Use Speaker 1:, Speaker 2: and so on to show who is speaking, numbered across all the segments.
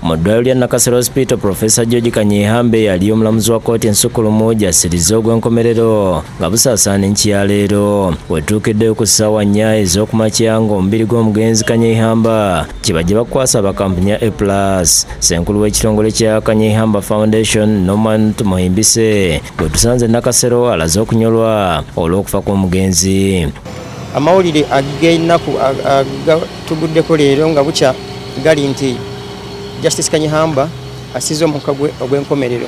Speaker 1: mu ddwaliro lya Nakasero Hospital. Professor George Kanyihambe yali omulamuzi wa kkooti ensukulumu jasiriza ogw'enkomerero nga busaasaana enki ya leero. Wetuukiddeyo ku ssaawa 4 ez'okumakya ng'omubiri gw'omugenzi Kanyihamba kibajje bakwasa bakampuni ya A+. Ssenkulu w'ekitongole kya Kanyihamba Foundation Norman Tumuhimbise bwe tusanze Nakasero alaze okunyolwa olw'okufa kw'omugenzi.
Speaker 2: Amawulire ag'ennaku agatuguddeko leero nga bukya gali nti Justice Kanyihamba asize omukka gwe ogw'enkomerero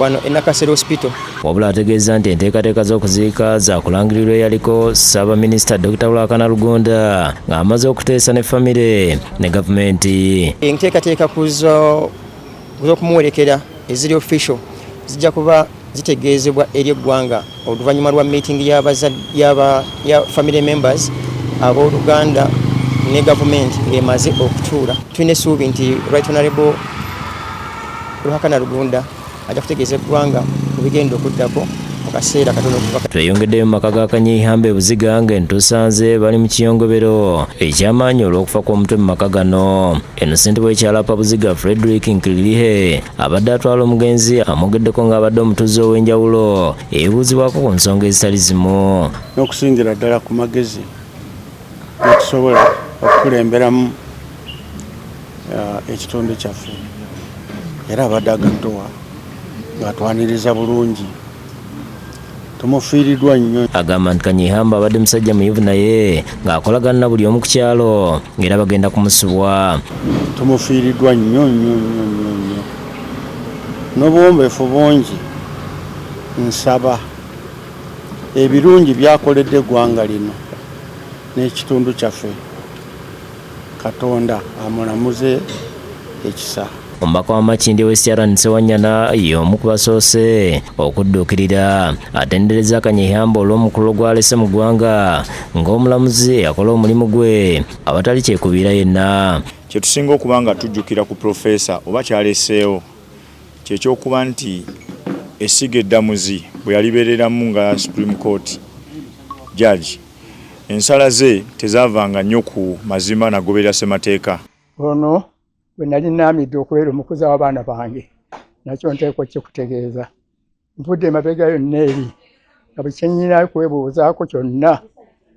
Speaker 2: wano e Nakasero Hospital.
Speaker 1: Wabula ategeeza nti enteekateeka z'okuziika zaakulangirirwa eyaliko Ssaabaminisita Dr. Lwakana Lugonda ng'amaze okuteesa ne famire ne gavumenti.
Speaker 2: Enteekateeka z'okumuwerekera eziri official zijja kuba zitegeezebwa eri eggwanga oluvannyuma lwa meeting ya family members ab'Oluganda ne gavumenti ng'emaze okutuula. Tulina essuubi nti Right Honorable Lwakana Lugonda ajja kutegeeza eggwanga ku bigenda okuddako mu kaseera katono okuva.
Speaker 1: Tweyongeddeyo mu maka ga Kanyihamba Buziga ng'entuusanze bali mu kiyongobero eky'amaanyi olw'okufa kw'omutwe mu maka gano. Innocent bw'ekyalapa Buziga Frederick Nkiririhe abadde atwala omugenzi amwogeddeko ng'abadde omutuuze ow'enjawulo ebibuuzibwako ku nsonga ezitali zimu.
Speaker 3: N'okusingira ddala ku magezi netusobola okukulemberamu ekitundu kyaffe era abadde agattowa ng'atwaniriza bulungi. Tumufiiriddwa nnyo. Agamba nti Kanyihamba abadde musajja muyivu naye ng'akolagana na buli omu ku kyalo ng'era bagenda kumusubwa. Tumufiiriddwa nnyo nnyo nnyo nnyo n'obuwombeefu bungi. Nsaba ebirungi byakoledde eggwanga lino n'ekitundu kyaffe Katonda amulamuze ekisa. Omubaka wa Makindye West Aran Ssewanyana y'omu ku basoose okudduukirira atendereza Kanyihamba olw'omukulu gw'alese mu ggwanga ng'omulamuzi akola omulimu gwe abatali kyekubiira yenna.
Speaker 4: Kye tusinga okuba nga tujjukira ku profesa oba kyaleseewo kyekyokuba nti essiga eddamuzi bwe yalibeereramu nga Supreme Court judge ensala ze tezaavanga nnyo ku mazima nagoberera ssemateeka.
Speaker 5: Ono bwe nali naamidde okubeera omukuza w'abaana bange nakyo nteekwa kikutegeeza. Nvudde emabega yonna eri nga bwe kyennyina kwebuuzaako kyonna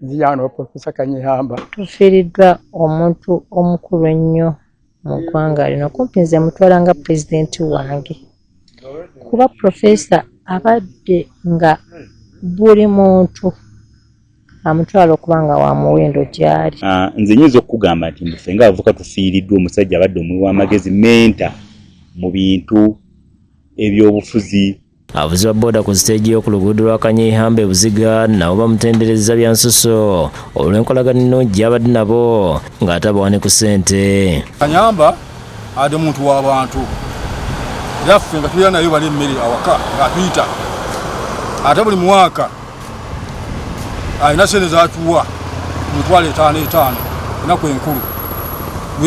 Speaker 5: nziyano Profesa Kanyihamba.
Speaker 6: Tufiiriddwa omuntu omukulu ennyo mu ggwanga lino kumpi nze mutwala nga pulezidenti wange kuba profesa abadde nga buli muntu amutwala okuba nga wa muwendo gy'ali.
Speaker 7: Nze nyinza okugamba nti ffe ng'abavubuka tufiiriddwa omusajja abadde omuwi w'amagezi menta mu bintu eby'obufuzi.
Speaker 1: Abavuzi ba booda ku siteegi y'oku luguudo lwa Kanyihamba Buziga nabo bamutendereza bya nsuso olw'enkolagana ennungi gy'abadde nabo ng'atabawa ne ku ssente.
Speaker 8: Kanyihamba ade muntu w'abantu era ffe nga tulina naye bali emmere awaka ng'atuyita ate buli mwaka alina sente z'atuwa emitwalo 5 enaku enkulu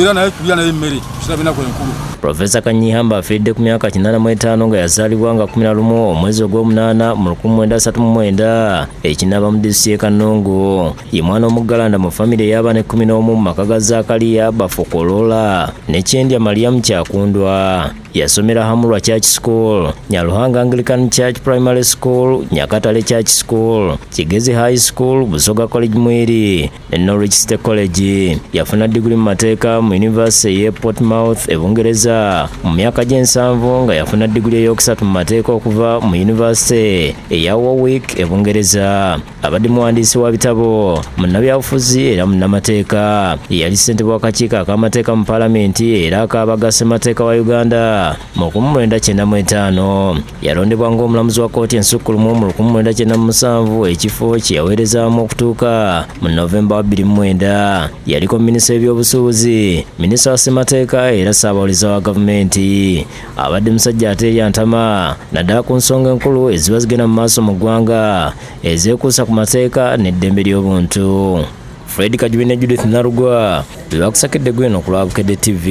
Speaker 8: era naye tulya naye emmere tusiraba enaku enkulu.
Speaker 1: Profesa Kanyihamba afiiridde ku myaka 85 nga yazaalibwa nga 11 omwezi ogw'omunaana mu 1939 ekinaba mu disitulikiti y'e Kanungu. Ye mwana omuggalanda mu famire ey'abaana 11 mu maka ga Zakariya Bafokolola ne Kyendya Mariam Kyakundwa. Yasomera Hamurwa Church School, Nyaluhanga Anglican Church Primary School, Nyakatale Church School, Kigezi High School, Busoga College Mwiri ne Norwich State College. Yafuna degree mu mateeka mu University y'e Portsmouth Bungereza mu myaka gy'ensanvu nga yafuna degree ey'okusatu mu mateeka okuva mu University eya Warwick Bungereza. Abadde muwandiisi wa bitabo, munnabyabufuzi era munnamateeka. Yali ssentebe w'akakiiko ak'amateeka mu Paalamenti era ak'abagassemateeka wa Uganda mu 1995. Yalondebwa ng'omulamuzi wa kkooti ensukulumu mu 1997 ekifo kye yaweerezaamu okutuuka mu Novemba 2009. Yaliko minisita w'ebyobusuubuzi, minisita wa ssemateeka era ssaabawolereza wa gavumenti. Abadde musajja ateerya ntama naddala ku nsonga enkulu eziba zigenda mu maaso mu ggwanga ezeekuusa ku mateeka n'eddembe ly'obuntu. Fred Kajubi ne Judith Narugwa bebakusakidde gweno ku lwa Bukedde TV.